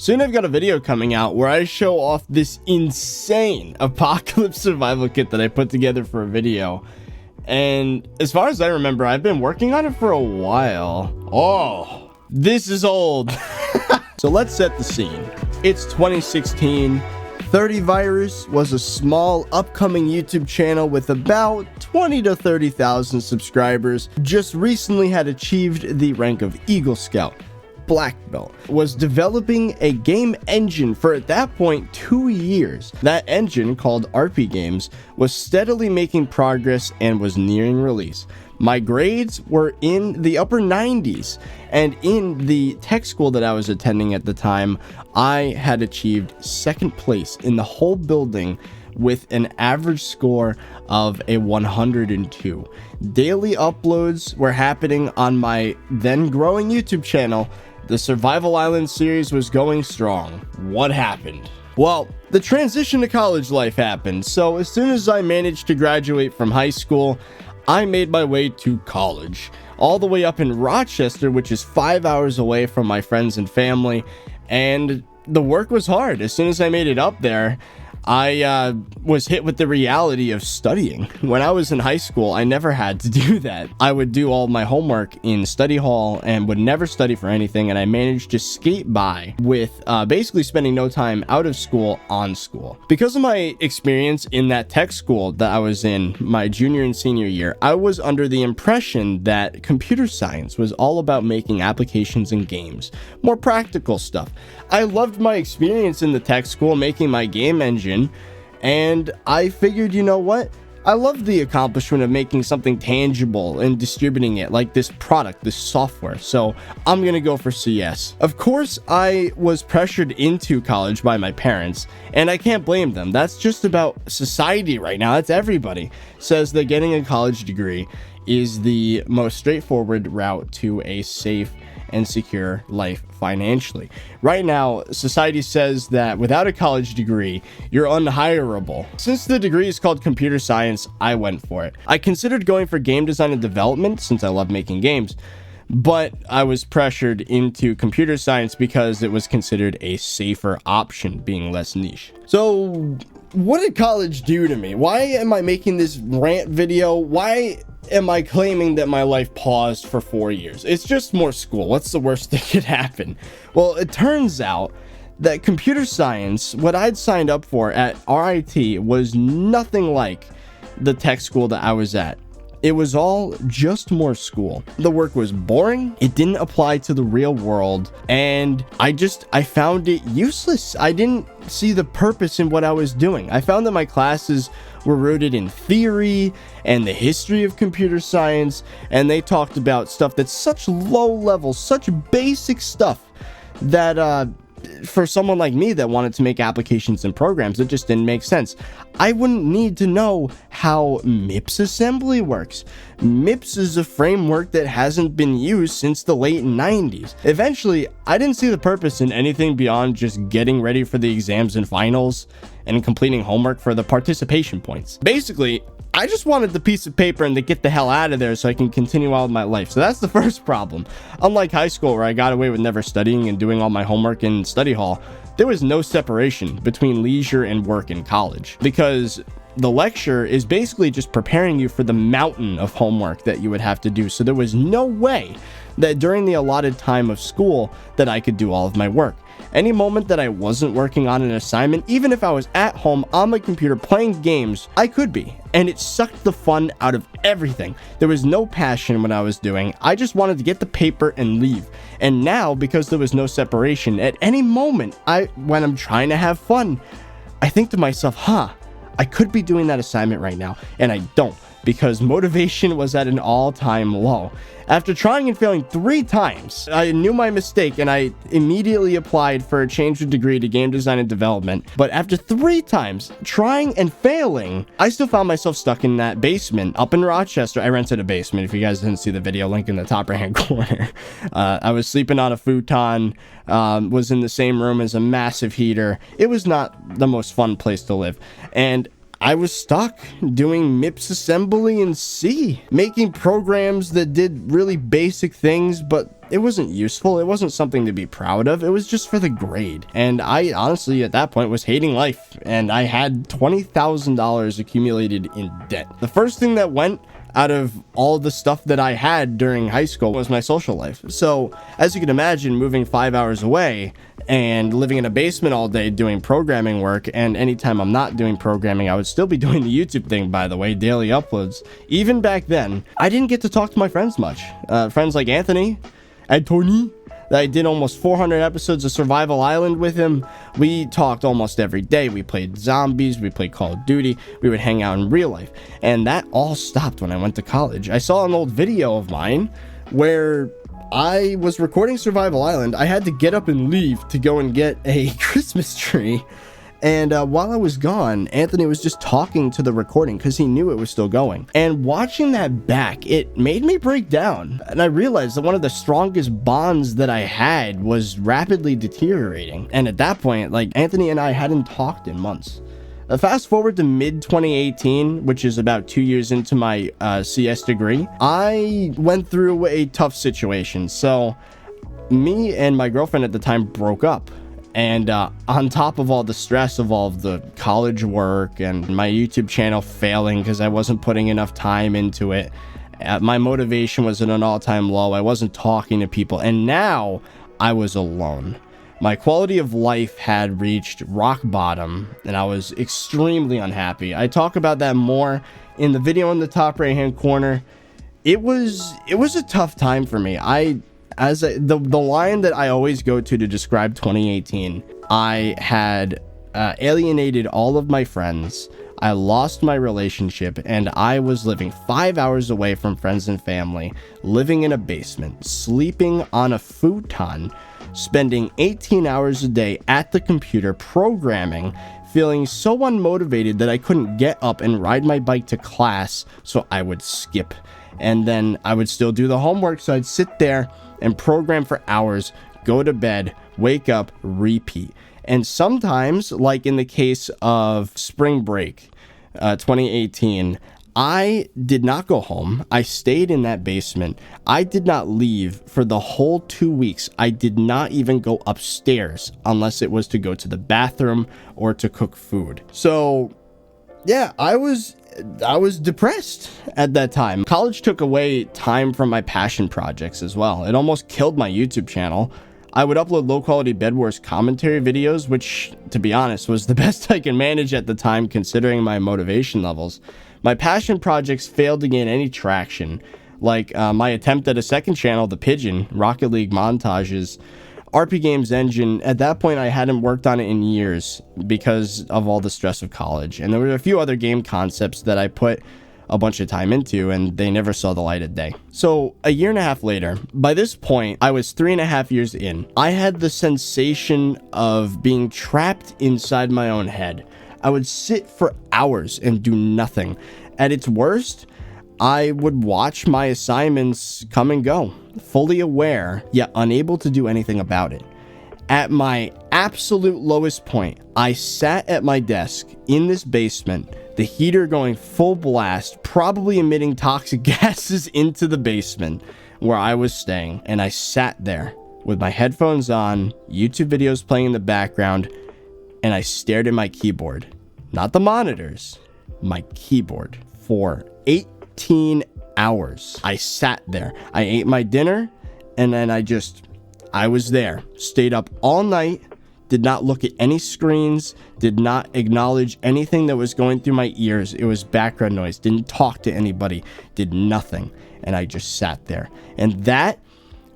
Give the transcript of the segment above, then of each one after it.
Soon I've got a video coming out where I show off this insane apocalypse survival kit that I put together for a video. And as far as I remember, I've been working on it for a while. Oh, this is old. So let's set the scene. It's 2016. ThirtyVirus was a small upcoming YouTube channel with about 20 to 30,000 subscribers. Just recently had achieved the rank of Eagle Scout. Black belt, was developing a game engine for at that point 2 years. That engine, called RPGames, was steadily making progress and was nearing release. My grades were in the upper 90s, and in the tech school that I was attending at the time, I had achieved second place in the whole building with an average score of a 102. Daily uploads were happening on my then growing YouTube channel. The Survival Island series was going strong. What happened? Well, the transition to college life happened, so as soon as I managed to graduate from high school, I made my way to college, all the way up in Rochester, which is 5 hours away from my friends and family, and the work was hard. As soon as I made it up there, I was hit with the reality of studying. When I was in high school, I never had to do that. I would do all my homework in study hall and would never study for anything, and I managed to skate by with basically spending no time out of school on school. Because of my experience in that tech school that I was in my junior and senior year, I was under the impression that computer science was all about making applications and games, more practical stuff. I loved my experience in the tech school making my game engine, and I figured, you know what? I love the accomplishment of making something tangible and distributing it, like this product, this software, so I'm gonna go for CS. Of course, I was pressured into college by my parents, and I can't blame them. That's just about society right now. That's everybody says that getting a college degree is the most straightforward route to a safe and secure life financially. Right now, society says that without a college degree, you're unhireable. Since the degree is called computer science, I went for it. I considered going for game design and development since I love making games, but I was pressured into computer science because it was considered a safer option, being less niche. So what did college do to me? Why am I making this rant video? Why am I claiming that my life paused for 4 years? It's just more school. What's the worst that could happen? Well, it turns out that computer science, what I'd signed up for at RIT, was nothing like the tech school that I was at. It was all just more school. The work was boring, it didn't apply to the real world, and I found it useless. I didn't see the purpose in what I was doing. I found that my classes were rooted in theory and the history of computer science, and they talked about stuff that's such low level, such basic stuff that for someone like me that wanted to make applications and programs, it just didn't make sense. I wouldn't need to know how MIPS assembly works. MIPS is a framework that hasn't been used since the late 90s. Eventually, I didn't see the purpose in anything beyond just getting ready for the exams and finals and completing homework for the participation points. Basically, I just wanted the piece of paper and to get the hell out of there so I can continue on with my life. So that's the first problem. Unlike high school, where I got away with never studying and doing all my homework in study hall, there was no separation between leisure and work in college, because the lecture is basically just preparing you for the mountain of homework that you would have to do. So there was no way that during the allotted time of school that I could do all of my work. Any moment that I wasn't working on an assignment, even if I was at home on my computer playing games, I could be. And it sucked the fun out of everything. There was no passion in what I was doing. I just wanted to get the paper and leave. And now, because there was no separation, at any moment, when I'm trying to have fun, I think to myself, I could be doing that assignment right now, and I don't, because motivation was at an all-time low. After trying and failing 3 times, I knew my mistake and I immediately applied for a change of degree to game design and development. But after 3 times trying and failing, I still found myself stuck in that basement up in Rochester. I rented a basement. If you guys didn't see the video, link in the top right hand corner. I was sleeping on a futon, was in the same room as a massive heater. It was not the most fun place to live. And I was stuck doing MIPS assembly in C, making programs that did really basic things, but It wasn't useful. It wasn't something to be proud of. It was just for the grade. And I honestly, at that point, was hating life. And I had $20,000 accumulated in debt. The first thing that went out of all the stuff that I had during high school was my social life. So as you can imagine, moving 5 hours away and living in a basement all day doing programming work, and anytime I'm not doing programming, I would still be doing the YouTube thing, by the way, daily uploads. Even back then, I didn't get to talk to my friends much. Friends like Anthony and Tony, that I did almost 400 episodes of Survival Island with him. We talked almost every day. We played zombies, we played Call of Duty, we would hang out in real life. And that all stopped when I went to college. I saw an old video of mine where I was recording Survival Island. I had to get up and leave to go and get a Christmas tree. And while I was gone, Anthony was just talking to the recording because he knew it was still going. And watching that back, it made me break down. And I realized that one of the strongest bonds that I had was rapidly deteriorating. And at that point, like, Anthony and I hadn't talked in months. Fast forward to mid 2018, which is about 2 years into my CS degree, I went through a tough situation. So me and my girlfriend at the time broke up. And on top of all the stress of all of the college work and my YouTube channel failing because I wasn't putting enough time into it, my motivation was at an all-time low. I wasn't talking to people, and now I was alone. My quality of life had reached rock bottom, and I was extremely unhappy. I talk about that more in the video in the top right-hand corner. It was a tough time for me. The line that I always go to describe 2018, I had alienated all of my friends. I lost my relationship, and I was living 5 hours away from friends and family, living in a basement, sleeping on a futon, spending 18 hours a day at the computer programming, feeling so unmotivated that I couldn't get up and ride my bike to class, so I would skip. And then I would still do the homework, so I'd sit there and program for hours, go to bed, wake up, repeat. And sometimes, like in the case of spring break 2018, I did not go home. I stayed in that basement. I did not leave for the whole 2 weeks. I did not even go upstairs unless it was to go to the bathroom or to cook food. So yeah, I was depressed at that time. College took away time from my passion projects as well. It almost killed my YouTube channel. I would upload low-quality Bed Wars commentary videos, which, to be honest, was the best I could manage at the time considering my motivation levels. My passion projects failed to gain any traction, like my attempt at a second channel, The Pigeon, Rocket League montages, RPGamesEngine. At that point, I hadn't worked on it in years because of all the stress of college. And there were a few other game concepts that I put a bunch of time into, and they never saw the light of day. So a year and a half later, by this point, I was 3.5 years in. I had the sensation of being trapped inside my own head. I would sit for hours and do nothing. At its worst, I would watch my assignments come and go, fully aware, yet unable to do anything about it. At my absolute lowest point, I sat at my desk in this basement, the heater going full blast, probably emitting toxic gases into the basement where I was staying. And I sat there with my headphones on, YouTube videos playing in the background, and I stared at my keyboard. Not the monitors, my keyboard. For 18 hours. I sat there. I ate my dinner, and then I was there. Stayed up all night, did not look at any screens, did not acknowledge anything that was going through my ears. It was background noise. Didn't talk to anybody, did nothing. And I just sat there. And that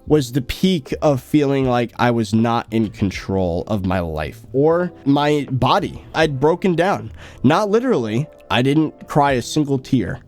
was the peak of feeling like I was not in control of my life or my body. I'd broken down. Not literally. I didn't cry a single tear.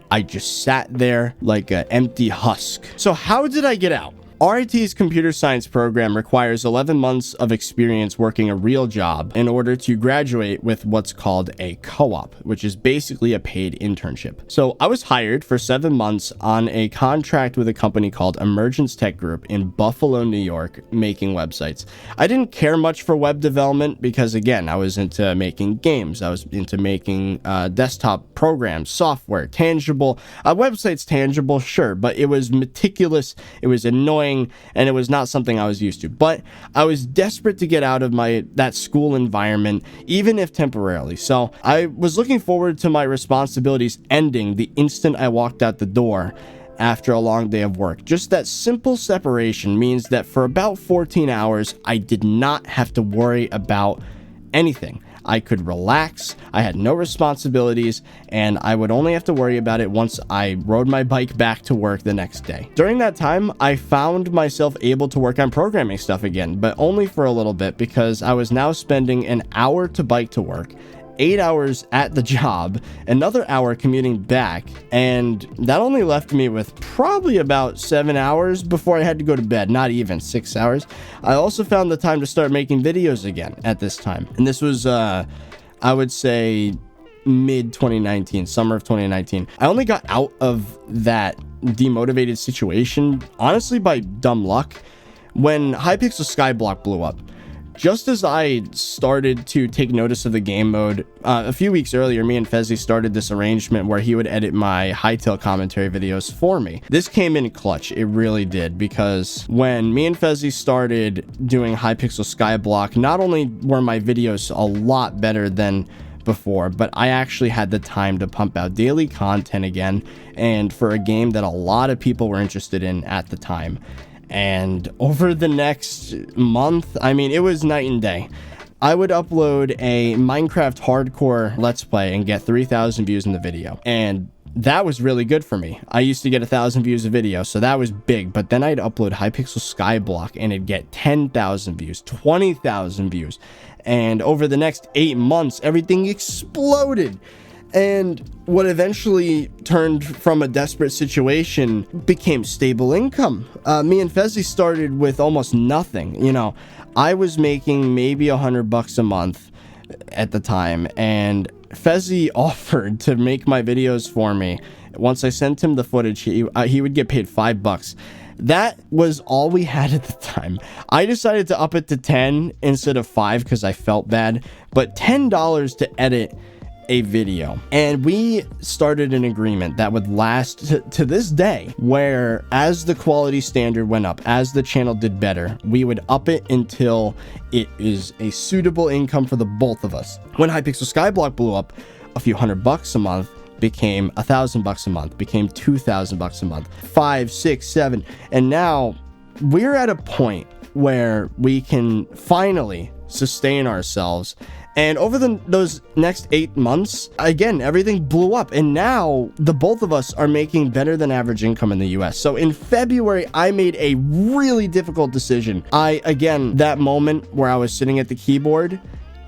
I just sat there like an empty husk. So how did I get out? RIT's computer science program requires 11 months of experience working a real job in order to graduate with what's called a co-op, which is basically a paid internship. So I was hired for 7 months on a contract with a company called Emergence Tech Group in Buffalo, New York, making websites. I didn't care much for web development because, again, I was into making games. I was into making desktop programs, software, tangible. A website's tangible, sure, but it was meticulous. It was annoying. annoying, and it was not something I was used to. But I was desperate to get out of that school environment, even if temporarily. So I was looking forward to my responsibilities ending the instant I walked out the door after a long day of work. Just that simple separation means that for about 14 hours, I did not have to worry about anything. I could relax, I had no responsibilities, and I would only have to worry about it once I rode my bike back to work the next day. During that time, I found myself able to work on programming stuff again, but only for a little bit, because I was now spending an hour to bike to work, 8 hours at the job, another hour commuting back, and that only left me with probably about 7 hours before I had to go to bed, not even 6 hours. I also found the time to start making videos again at this time, and this was, I would say, mid 2019, summer of 2019. I only got out of that demotivated situation, honestly, by dumb luck, when Hypixel Skyblock blew up. Just as I started to take notice of the game mode, a few weeks earlier, me and Fezzy started this arrangement where he would edit my Hightail commentary videos for me. This came in clutch, it really did, because when me and Fezzy started doing Hypixel Skyblock, not only were my videos a lot better than before, but I actually had the time to pump out daily content again, and for a game that a lot of people were interested in at the time. And over the next month, I mean, it was night and day. I would upload a Minecraft hardcore Let's Play and get 3,000 views in the video. And that was really good for me. I used to get 1,000 views a video, so that was big. But then I'd upload Hypixel Skyblock and it'd get 10,000 views, 20,000 views. And over the next 8 months, everything exploded. And what eventually turned from a desperate situation became stable income. Me and Fezzy started with almost nothing. You know, I was making maybe $100 a month at the time, and Fezzy offered to make my videos for me. Once I sent him the footage, he would get paid $5. That was all we had at the time. I decided to up it to 10 instead of 5 because I felt bad, but $10 to edit a video. And we started an agreement that would last to this day, where as the quality standard went up, as the channel did better, we would up it until it is a suitable income for the both of us. When Hypixel Skyblock blew up, a few $100 a month became $1,000 a month, became $2,000 a month, 5, 6, 7, and now we're at a point where we can finally sustain ourselves. And over those next 8 months, again, everything blew up. And now the both of us are making better than average income in the US. So in February, I made a really difficult decision. That moment where I was sitting at the keyboard,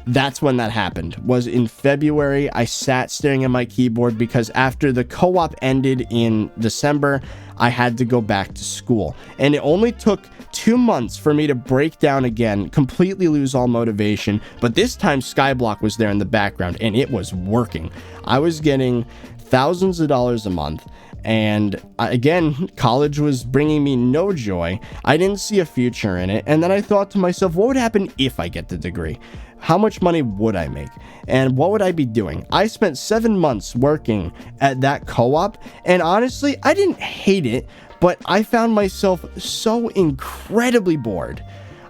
that's when that happened, was in February. I sat staring at my keyboard because after the co-op ended in December, I had to go back to school. And it only took 2 months for me to break down again, completely lose all motivation. But this time Skyblock was there in the background and it was working. I was getting thousands of dollars a month. And again, college was bringing me no joy. I didn't see a future in it. And then I thought to myself, what would happen if I get the degree? How much money would I make? And what would I be doing? I spent 7 months working at that co-op, and honestly, I didn't hate it, but I found myself so incredibly bored.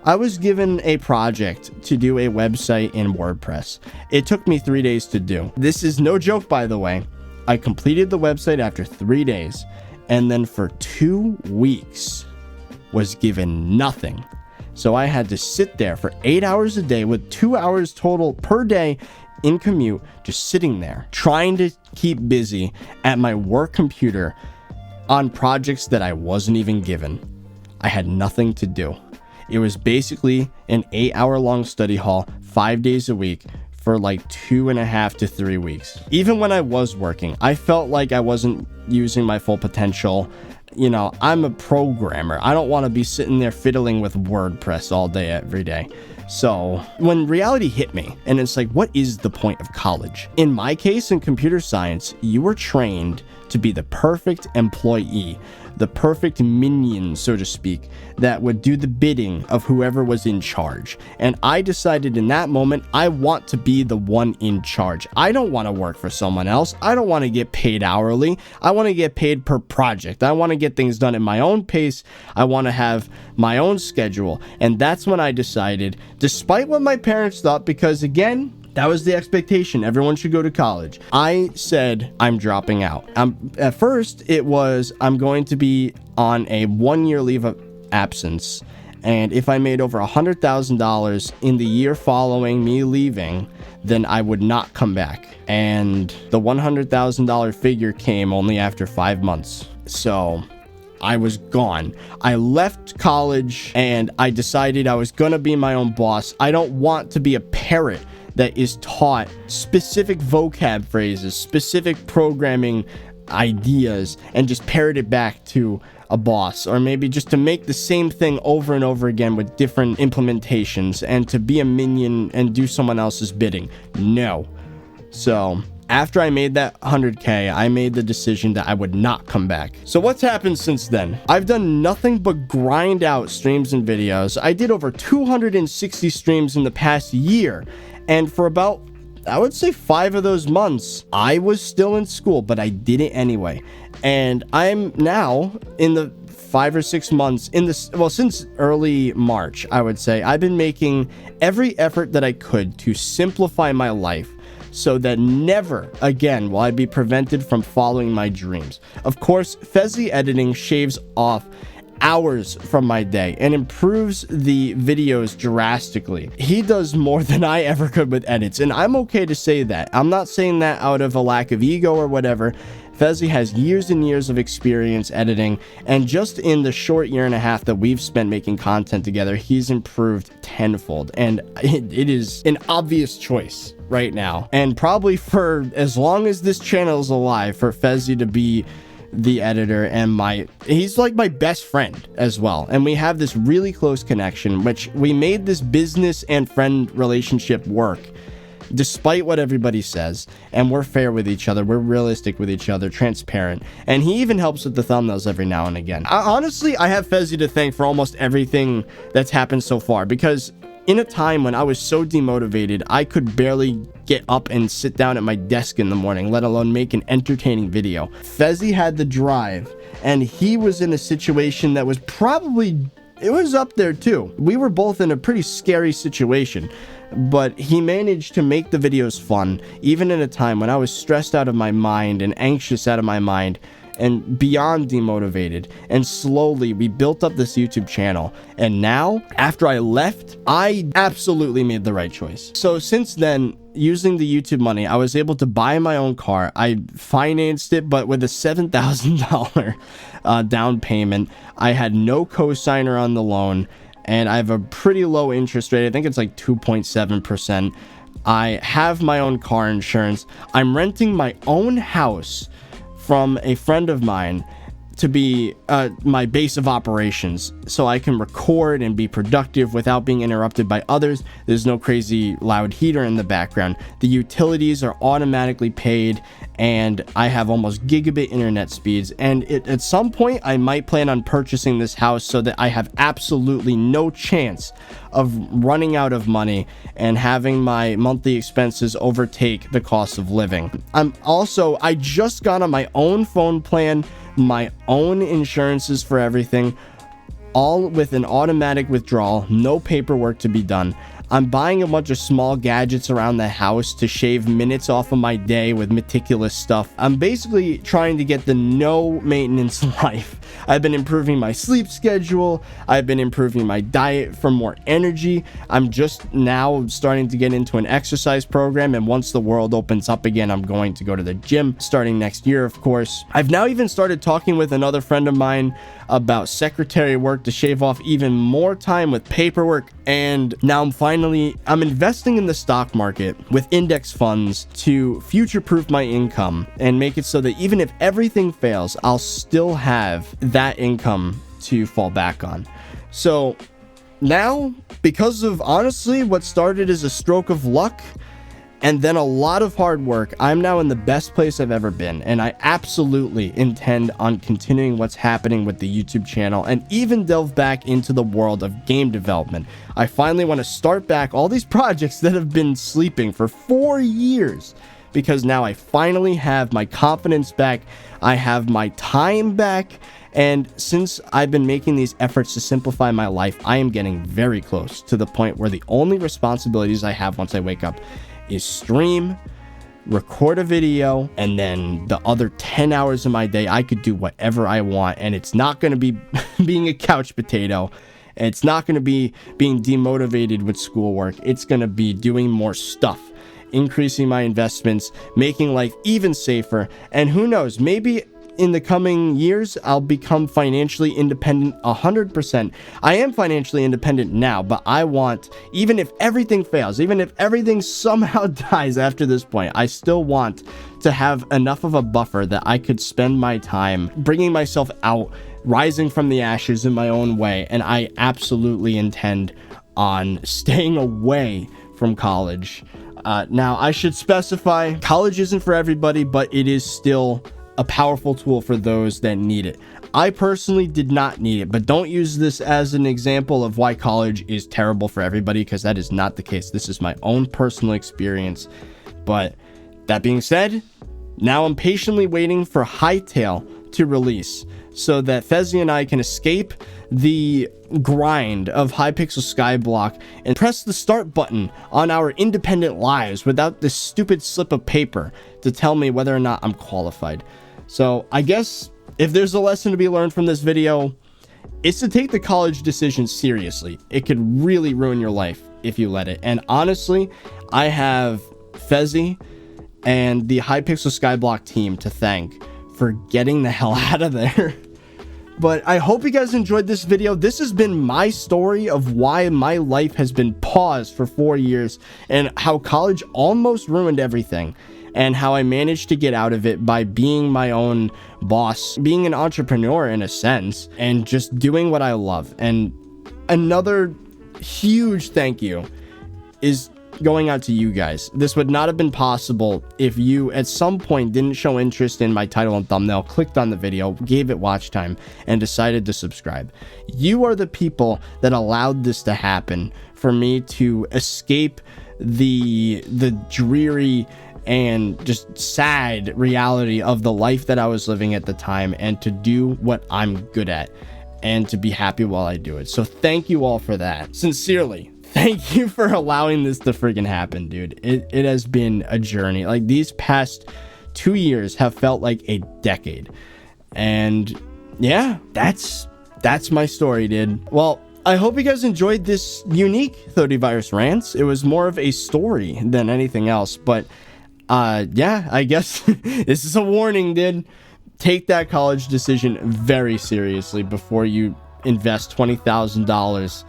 I was given a project to do a website in WordPress. It took me 3 days to do. This is no joke, by the way. I completed the website after 3 days, and then for 2 weeks was given nothing. So I had to sit there for 8 hours a day with 2 hours total per day in commute, just sitting there, trying to keep busy at my work computer on projects that I wasn't even given. I had nothing to do. It was basically an 8-hour-long study hall, 5 days a week, for like 2.5 to 3 weeks. Even when I was working, I felt like I wasn't using my full potential. You know, I'm a programmer. I don't want to be sitting there fiddling with WordPress all day, every day. So when reality hit me, and it's like, what is the point of college? In my case, in computer science, you were trained to be the perfect employee, the perfect minion, so to speak, that would do the bidding of whoever was in charge. And I decided in that moment, I want to be the one in charge. I don't want to work for someone else. I don't want to get paid hourly. I want to get paid per project. I want to get things done at my own pace. I want to have my own schedule. And that's when I decided, despite what my parents thought, because again, that was the expectation. Everyone should go to college. I said, I'm dropping out. At first, it was, I'm going to be on a 1-year leave of absence. And if I made over $100,000 in the year following me leaving, then I would not come back. And the $100,000 figure came only after 5 months. So I was gone. I left college and I decided I was going to be my own boss. I don't want to be a parrot that is taught specific vocab phrases, specific programming ideas, and just parrot it back to a boss, or maybe just to make the same thing over and over again with different implementations and to be a minion and do someone else's bidding. No. So after I made that 100K, I made the decision that I would not come back. So what's happened since then? I've done nothing but grind out streams and videos. I did over 260 streams in the past year. And for about, I would say 5 of those months, I was still in school, but I did it anyway. And I'm now in the 5 or 6 months in this, well, since early March, I would say, I've been making every effort that I could to simplify my life so that never again will I be prevented from following my dreams. Of course, Fezzy editing shaves off hours from my day and improves the videos drastically. He does more than I ever could with edits, and I'm okay to say that. I'm not saying that out of a lack of ego or whatever. Fezzy has years and years of experience editing, and just in the short year and a half that we've spent making content together, he's improved tenfold, and it is an obvious choice right now, and probably for as long as this channel is alive, for Fezzy to be the editor, and he's like my best friend as well, and we have this really close connection, which we made this business and friend relationship work despite what everybody says, and we're fair with each other, we're realistic with each other, transparent, and he even helps with the thumbnails every now and again. Honestly, I have Fezzy to thank for almost everything that's happened so far, because in a time when I was so demotivated, I could barely get up and sit down at my desk in the morning, let alone make an entertaining video. Fezzy had the drive, and he was in a situation that was probably, it was up there too. We were both in a pretty scary situation, but he managed to make the videos fun, even in a time when I was stressed out of my mind and anxious out of my mind and beyond demotivated. And slowly we built up this YouTube channel, and now after I left, I absolutely made the right choice. So since then, using the YouTube money, I was able to buy my own car. I financed it, but with a $7,000 down payment. I had no co-signer on the loan, and I have a pretty low interest rate. I think it's like 2.7%. I have my own car insurance. I'm renting my own house from a friend of mine to be my base of operations, so I can record and be productive without being interrupted by others. There's no crazy loud heater in the background. The utilities are automatically paid, and I have almost gigabit internet speeds. And at some point, I might plan on purchasing this house so that I have absolutely no chance of running out of money and having my monthly expenses overtake the cost of living. I just got on my own phone plan, my own insurances for everything, all with an automatic withdrawal, no paperwork to be done. I'm buying a bunch of small gadgets around the house to shave minutes off of my day with meticulous stuff. I'm basically trying to get the no maintenance life. I've been improving my sleep schedule. I've been improving my diet for more energy. I'm just now starting to get into an exercise program, and once the world opens up again, I'm going to go to the gym starting next year, of course. I've now even started talking with another friend of mine about secretary work to shave off even more time with paperwork, and now I'm investing in the stock market with index funds to future-proof my income and make it so that even if everything fails, I'll still have that income to fall back on. So now, because of honestly what started as a stroke of luck, and then a lot of hard work, I'm now in the best place I've ever been, and I absolutely intend on continuing what's happening with the YouTube channel and even delve back into the world of game development. I finally want to start back all these projects that have been sleeping for 4 years, because now I finally have my confidence back, I have my time back, and since I've been making these efforts to simplify my life, I am getting very close to the point where the only responsibilities I have once I wake up is stream, record a video, and then the other 10 hours of my day, I could do whatever I want, and it's not going to be being a couch potato. It's not going to be being demotivated with schoolwork. It's going to be doing more stuff, increasing my investments, making life even safer, and who knows, maybe in the coming years, I'll become financially independent 100%. I am financially independent now, but I want, even if everything fails, even if everything somehow dies after this point, I still want to have enough of a buffer that I could spend my time bringing myself out, rising from the ashes in my own way, and I absolutely intend on staying away from college. Now, I should specify, college isn't for everybody, but it is still a powerful tool for those that need it. I personally did not need it, but don't use this as an example of why college is terrible for everybody, because that is not the case. This is my own personal experience. But that being said, now I'm patiently waiting for Hytale to release so that Fezzi and I can escape the grind of Hypixel Skyblock and press the start button on our independent lives without this stupid slip of paper to tell me whether or not I'm qualified. So I guess if there's a lesson to be learned from this video, it's to take the college decision seriously. It could really ruin your life if you let it. And honestly, I have Fezzi and the Hypixel Skyblock team to thank for getting the hell out of there. But I hope you guys enjoyed this video. This has been my story of why my life has been paused for 4 years and how college almost ruined everything, and how I managed to get out of it by being my own boss, being an entrepreneur in a sense, and just doing what I love. And another huge thank you is going out to you guys. This would not have been possible if you at some point didn't show interest in my title and thumbnail, clicked on the video, gave it watch time, and decided to subscribe. You are the people that allowed this to happen, for me to escape the dreary and just sad reality of the life that I was living at the time, and to do what I'm good at and to be happy while I do it. So thank you all for that. Sincerely, thank you for allowing this to freaking happen, dude. It has been a journey. Like, these past 2 years have felt like a decade. And yeah, that's my story, dude. Well, I hope you guys enjoyed this unique ThirtyVirus rants. It was more of a story than anything else, but yeah, I guess this is a warning, dude. Take that college decision very seriously before you invest $20,000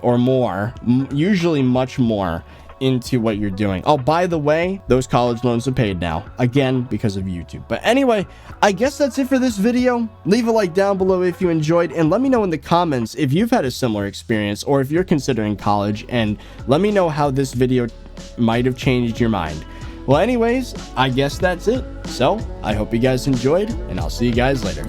or more, usually much more, into what you're doing. Oh, by the way, those college loans are paid now, again, because of YouTube. But anyway, I guess that's it for this video. Leave a like down below if you enjoyed, and let me know in the comments if you've had a similar experience or if you're considering college, and let me know how this video might have changed your mind. Well, anyways, I guess that's it. So I hope you guys enjoyed, and I'll see you guys later.